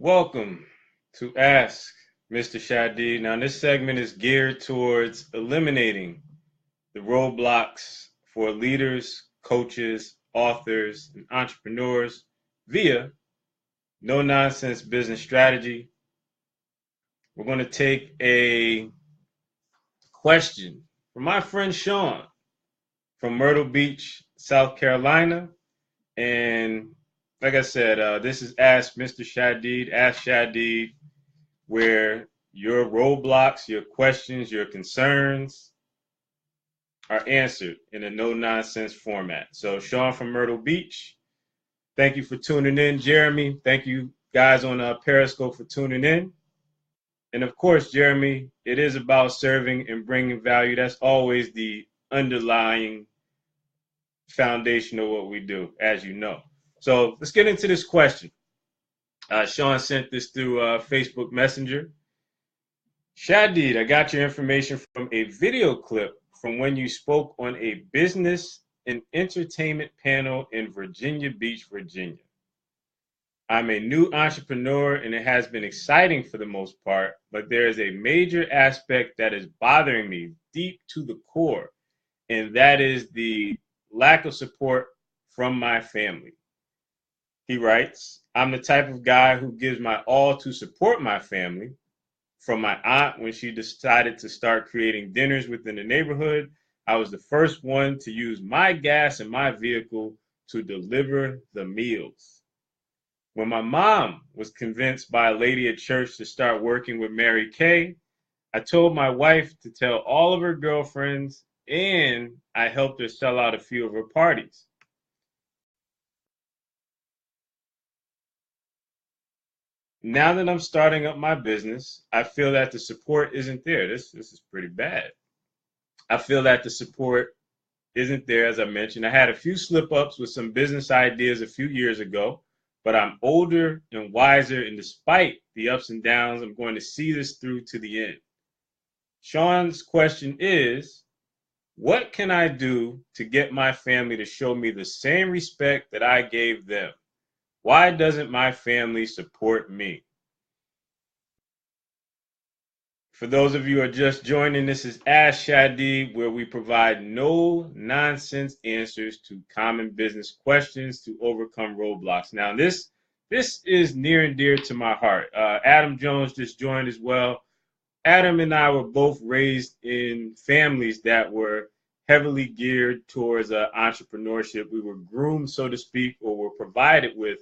Welcome to Ask Mr. Shadi. Now, this segment is geared towards eliminating the roadblocks for leaders, coaches, authors, and entrepreneurs via no nonsense business strategy. We're going to take a question from my friend Sean from Myrtle Beach, South Carolina. And like I said, this is Ask Mr. Shadid, Ask Shadid, where your roadblocks, your questions, your concerns are answered in a no-nonsense format. So Sean from Myrtle Beach, thank you for tuning in. Jeremy, thank you guys on Periscope for tuning in. And of course, Jeremy, it is about serving and bringing value. That's always the underlying foundation of what we do, as you know. So let's get into this question. Sean sent this through Facebook Messenger. Shadid, I got your information from a video clip from when you spoke on a business and entertainment panel in Virginia Beach, Virginia. I'm a new entrepreneur and it has been exciting for the most part, but there is a major aspect that is bothering me deep to the core, and that is the lack of support from my family. He writes, I'm the type of guy who gives my all to support my family. From my aunt when she decided to start creating dinners within the neighborhood, I was the first one to use my gas and my vehicle to deliver the meals. When my mom was convinced by a lady at church to start working with Mary Kay, I told my wife to tell all of her girlfriends, and I helped her sell out a few of her parties. Now that I'm starting up my business, I feel that the support isn't there. This is pretty bad. I feel that the support isn't there, as I mentioned. I had a few slip ups with some business ideas a few years ago, but I'm older and wiser, and despite the ups and downs, I'm going to see this through to the end. Sean's question is, what can I do to get my family to show me the same respect that I gave them? Why doesn't my family support me? For those of you who are just joining, this is Ask Shadi, where we provide no nonsense answers to common business questions to overcome roadblocks. Now, this is near and dear to my heart. Adam Jones just joined as well. Adam and I were both raised in families that were heavily geared towards entrepreneurship. We were groomed, so to speak, or were provided with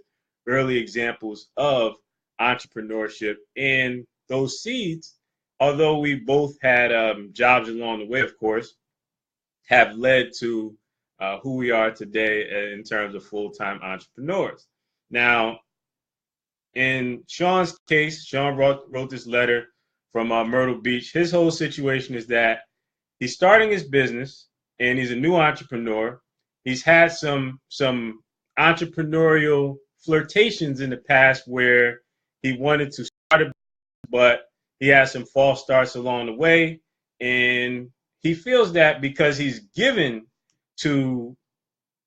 early examples of entrepreneurship. And those seeds, although we both had jobs along the way, of course, have led to who we are today in terms of full-time entrepreneurs. Now, in Sean's case, Sean wrote this letter from Myrtle Beach. His whole situation is that he's starting his business and he's a new entrepreneur. He's had some entrepreneurial flirtations in the past where he wanted to start a business, but he had some false starts along the way. And he feels that because he's given to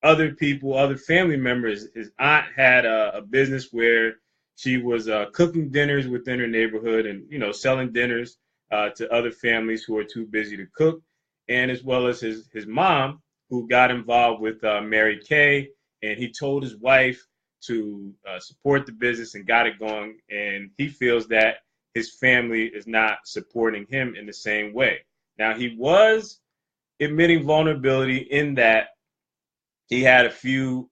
other people, other family members, his aunt had a business where she was cooking dinners within her neighborhood and, selling dinners to other families who are too busy to cook, and as well as his mom, who got involved with Mary Kay, and he told his wife to support the business and got it going, and he feels that his family is not supporting him in the same way. Now, he was admitting vulnerability in that he had a few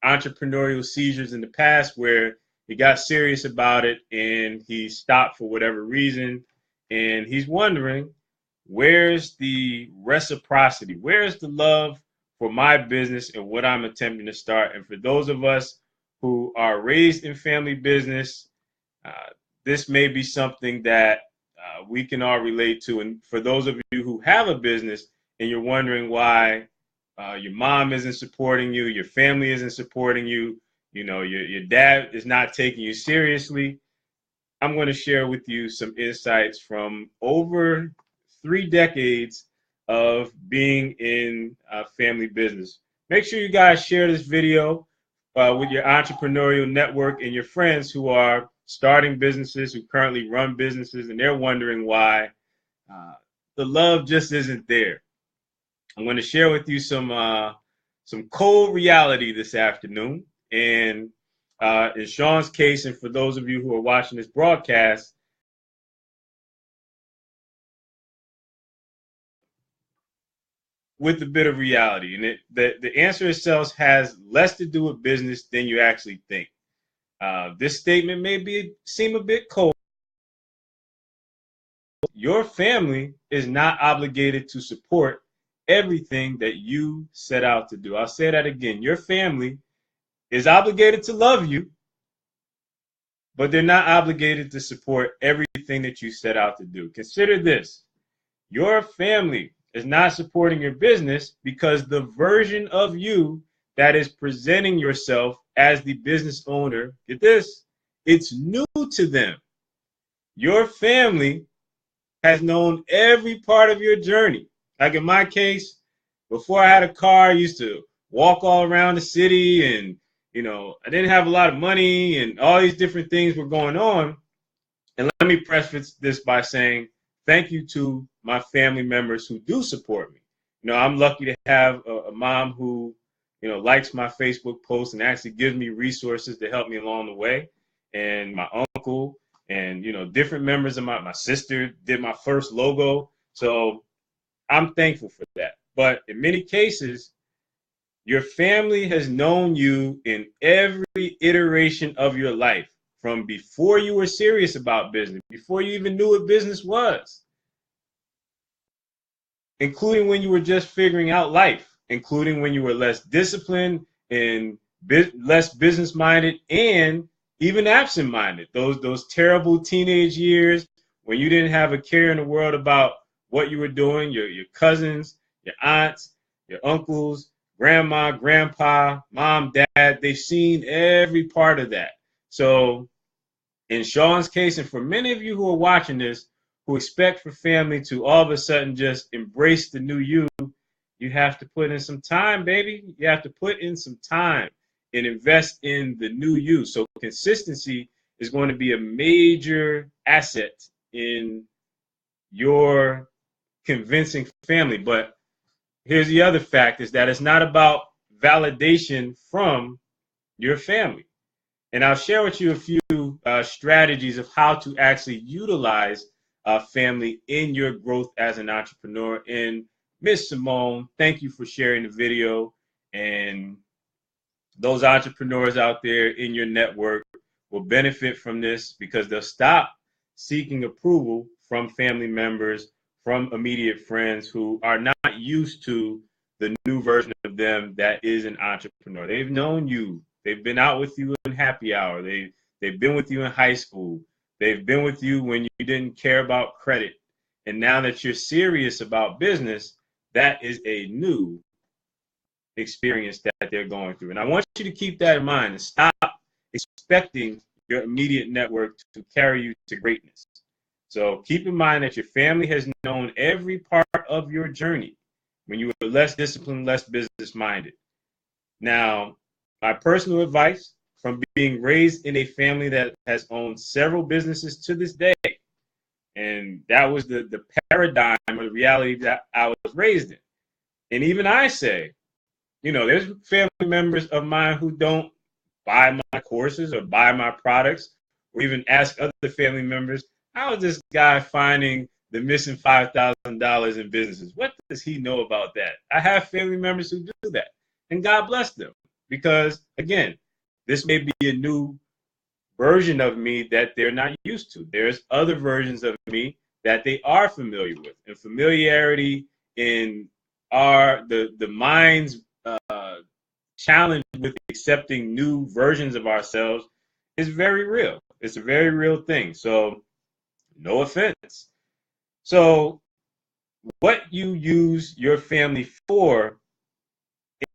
entrepreneurial seizures in the past where he got serious about it and he stopped for whatever reason. And he's wondering, where's the reciprocity? Where's the love for my business and what I'm attempting to start? And for those of us who are raised in family business, this may be something that we can all relate to. And for those of you who have a business and you're wondering why your mom isn't supporting you, your family isn't supporting you, your dad is not taking you seriously, I'm going to share with you some insights from over 3 decades of being in family business. Make sure you guys share this video with your entrepreneurial network and your friends who are starting businesses, who currently run businesses, and they're wondering why the love just isn't there. I'm going to share with you some cold reality this afternoon. And in Sean's case, and for those of you who are watching this broadcast, with a bit of reality. And the answer itself has less to do with business than you actually think. This statement may seem a bit cold. Your family is not obligated to support everything that you set out to do. I'll say that again. Your family is obligated to love you, but they're not obligated to support everything that you set out to do. Consider this. Your family is not supporting your business because the version of you that is presenting yourself as the business owner, get this, it's new to them. Your family has known every part of your journey. Like in my case, before I had a car, I used to walk all around the city, and I didn't have a lot of money, and all these different things were going on. And let me preface this by saying thank you to my family members who do support me. I'm lucky to have a mom who, likes my Facebook posts and actually gives me resources to help me along the way. And my uncle and, different members of my sister did my first logo. So I'm thankful for that. But in many cases, your family has known you in every iteration of your life, from before you were serious about business, before you even knew what business was, including when you were just figuring out life, including when you were less disciplined and less business minded, and even absent minded. Those terrible teenage years when you didn't have a care in the world about what you were doing. Your cousins, your aunts, your uncles, grandma, grandpa, mom, dad, they've seen every part of that. So in Sean's case, and for many of you who are watching this, who expect for family to all of a sudden just embrace the new you, you have to put in some time, baby. You have to put in some time and invest in the new you. So consistency is going to be a major asset in your convincing family. But here's the other fact, is that it's not about validation from your family. And I'll share with you a few strategies of how to actually utilize family in your growth as an entrepreneur. And Miss Simone, thank you for sharing the video. And those entrepreneurs out there in your network will benefit from this, because they'll stop seeking approval from family members, from immediate friends who are not used to the new version of them that is an entrepreneur. They've known you. They've been out with you in happy hour. They've been with you in high school. They've been with you when you didn't care about credit. And now that you're serious about business, that is a new experience that they're going through. And I want you to keep that in mind and stop expecting your immediate network to carry you to greatness. So keep in mind that your family has known every part of your journey when you were less disciplined, less business minded. Now, my personal advice, from being raised in a family that has owned several businesses to this day, and that was the paradigm or the reality that I was raised in. And even I say, there's family members of mine who don't buy my courses or buy my products, or even ask other family members, how is this guy finding the missing $5,000 in businesses? What does he know about that? I have family members who do that, and God bless them, because again, this may be a new version of me that they're not used to. There's other versions of me that they are familiar with, and familiarity in the mind's challenge with accepting new versions of ourselves is very real. It's a very real thing. So no offense. So what you use your family for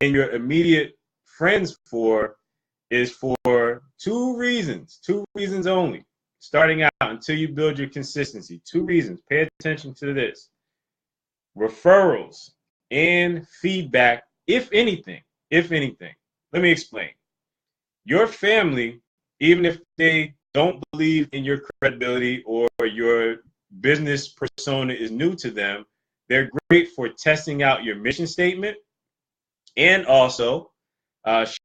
and your immediate friends for is for two reasons only. Starting out, until you build your consistency, two reasons. Pay attention to this. Referrals and feedback, if anything. Let me explain. Your family, even if they don't believe in your credibility or your business persona is new to them, they're great for testing out your mission statement and also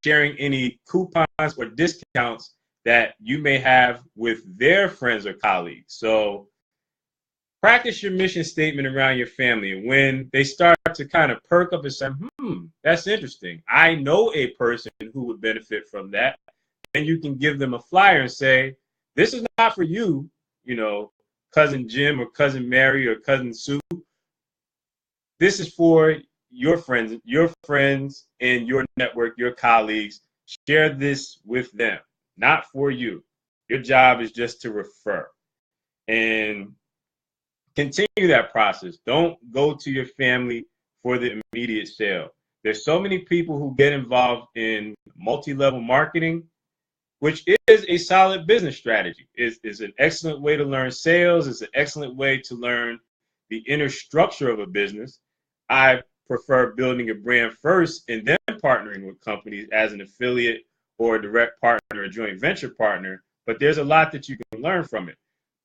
sharing any coupons or discounts that you may have with their friends or colleagues. So practice your mission statement around your family. And when they start to kind of perk up and say, that's interesting, I know a person who would benefit from that, then you can give them a flyer and say, this is not for you, cousin Jim or cousin Mary or cousin Sue. This is for your friends and your network, your colleagues. Share this with them, not for you. Your job is just to refer. And continue that process. Don't go to your family for the immediate sale. There's so many people who get involved in multi-level marketing, which is a solid business strategy. It's an excellent way to learn sales. It's an excellent way to learn the inner structure of a business. I prefer building a brand first and then partnering with companies as an affiliate or a direct partner, a joint venture partner. But there's a lot that you can learn from it.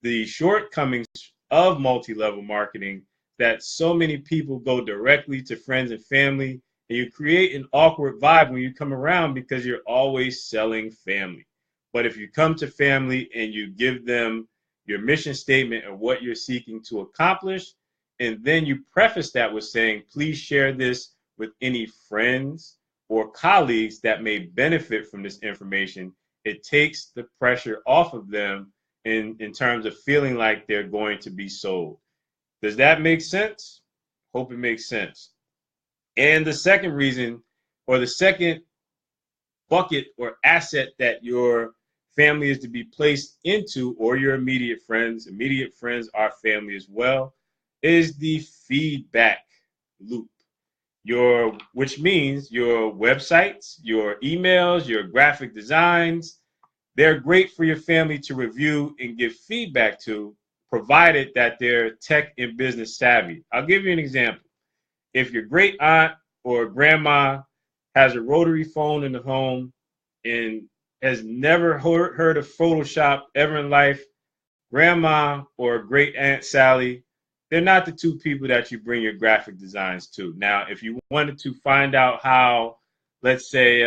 The shortcomings of multi-level marketing that so many people go directly to friends and family, and you create an awkward vibe when you come around because you're always selling family. But if you come to family and you give them your mission statement and what you're seeking to accomplish, and then you preface that with saying, please share this with any friends or colleagues that may benefit from this information, it takes the pressure off of them in terms of feeling like they're going to be sold. Does that make sense? Hope it makes sense. And the second reason, or the second bucket or asset that your family is to be placed into, or your immediate friends are family as well, is the feedback loop. Which means your websites, your emails, your graphic designs, they're great for your family to review and give feedback to, provided that they're tech and business savvy. I'll give you an example. If your great aunt or grandma has a rotary phone in the home and has never heard of Photoshop ever in life, grandma or great aunt Sally, they're not the two people that you bring your graphic designs to. Now, if you wanted to find out how, let's say,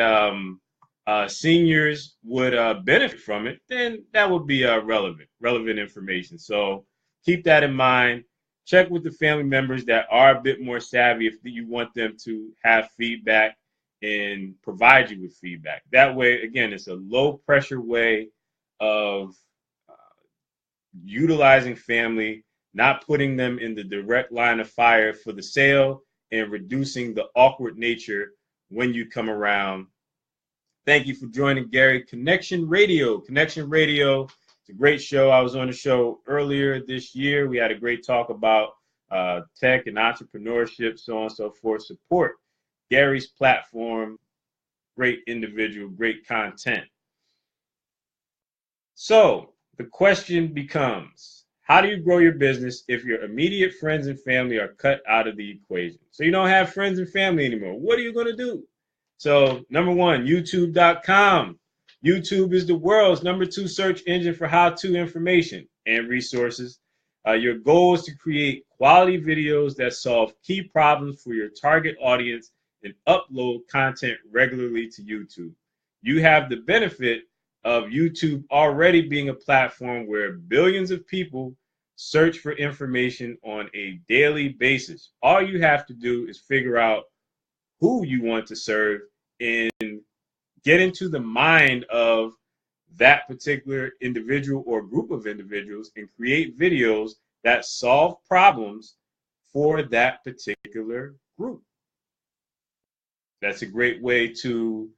seniors would benefit from it, then that would be relevant information. So keep that in mind. Check with the family members that are a bit more savvy if you want them to have feedback and provide you with feedback. That way, again, it's a low pressure way of utilizing family, not putting them in the direct line of fire for the sale, and reducing the awkward nature when you come around. Thank you for joining Gary Connection Radio. Connection Radio, it's a great show. I was on the show earlier this year. We had a great talk about tech and entrepreneurship, so on and so forth. Support Gary's platform. Great individual, great content. So the question becomes, how do you grow your business if your immediate friends and family are cut out of the equation? So you don't have friends and family anymore. What are you going to do? So number one, YouTube.com. YouTube is the world's #2 search engine for how-to information and resources. Your goal is to create quality videos that solve key problems for your target audience and upload content regularly to YouTube. You have the benefit of YouTube already being a platform where billions of people search for information on a daily basis. All you have to do is figure out who you want to serve and get into the mind of that particular individual or group of individuals and create videos that solve problems for that particular group. That's a great way to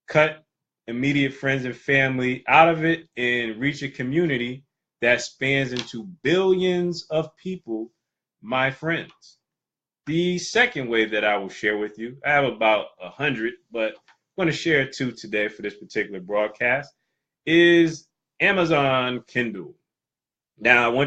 cut immediate friends and family out of it and reach a community that spans into billions of people, my friends. The second way that I will share with you, I have about 100, but I'm going to share 2 today for this particular broadcast, is Amazon Kindle. Now, we're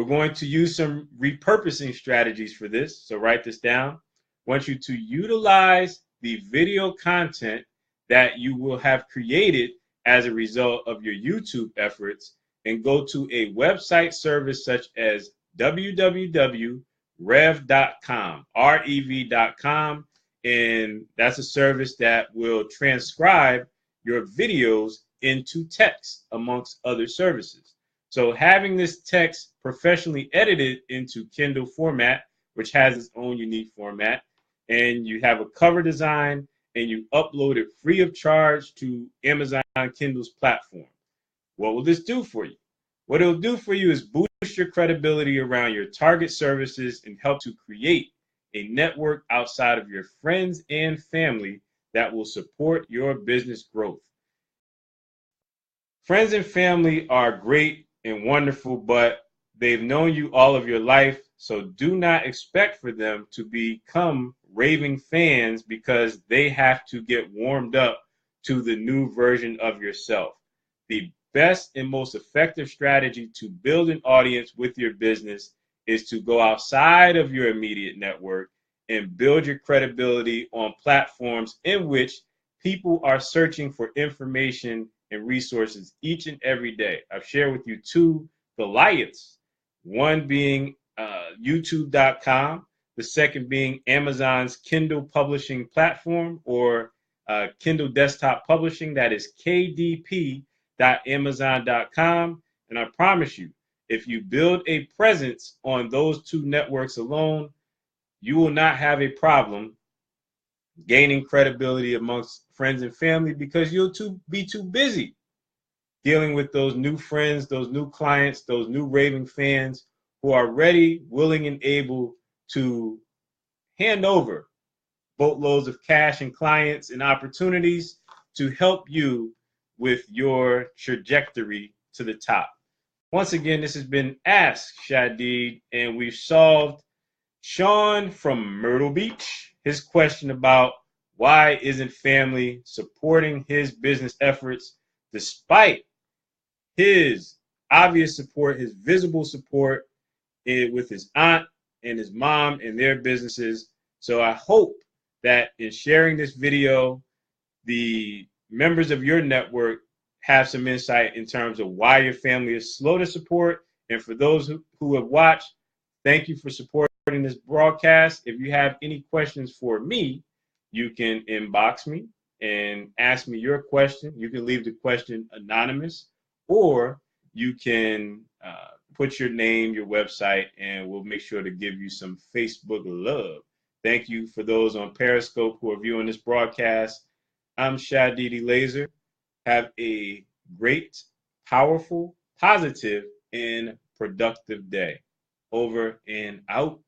going to use some repurposing strategies for this, so write this down. I want you to utilize the video content that you will have created as a result of your YouTube efforts and go to a website service such as www.rev.com, rev.com, and that's a service that will transcribe your videos into text amongst other services. So having this text professionally edited into Kindle format, which has its own unique format, and you have a cover design and you upload it free of charge to Amazon Kindle's platform. What will this do for you? What it'll do for you is boost your credibility around your target services and help to create a network outside of your friends and family that will support your business growth. Friends and family are great and wonderful, but they've known you all of your life, so do not expect for them to become raving fans because they have to get warmed up to the new version of yourself. The best and most effective strategy to build an audience with your business is to go outside of your immediate network and build your credibility on platforms in which people are searching for information and resources each and every day. I've shared with you two Goliaths, one being YouTube.com, the second being Amazon's Kindle publishing platform, or Kindle desktop publishing, that is kdp.amazon.com. And I promise you, if you build a presence on those two networks alone, you will not have a problem gaining credibility amongst friends and family because you'll be too busy dealing with those new friends, those new clients, those new raving fans who are ready, willing, and able to hand over boatloads of cash and clients and opportunities to help you with your trajectory to the top. Once again, this has been Ask Shadid, and we've solved Sean from Myrtle Beach, his question about why isn't family supporting his business efforts despite his obvious support, his visible support with his aunt and his mom and their businesses. So I hope that in sharing this video, the members of your network have some insight in terms of why your family is slow to support. And for those who have watched, thank you for supporting this broadcast. If you have any questions for me, you can inbox me and ask me your question. You can leave the question anonymous, or you can put your name, your website, and we'll make sure to give you some Facebook love. Thank you for those on Periscope who are viewing this broadcast. I'm Shadidi Laser. Have a great, powerful, positive, and productive day. Over and out.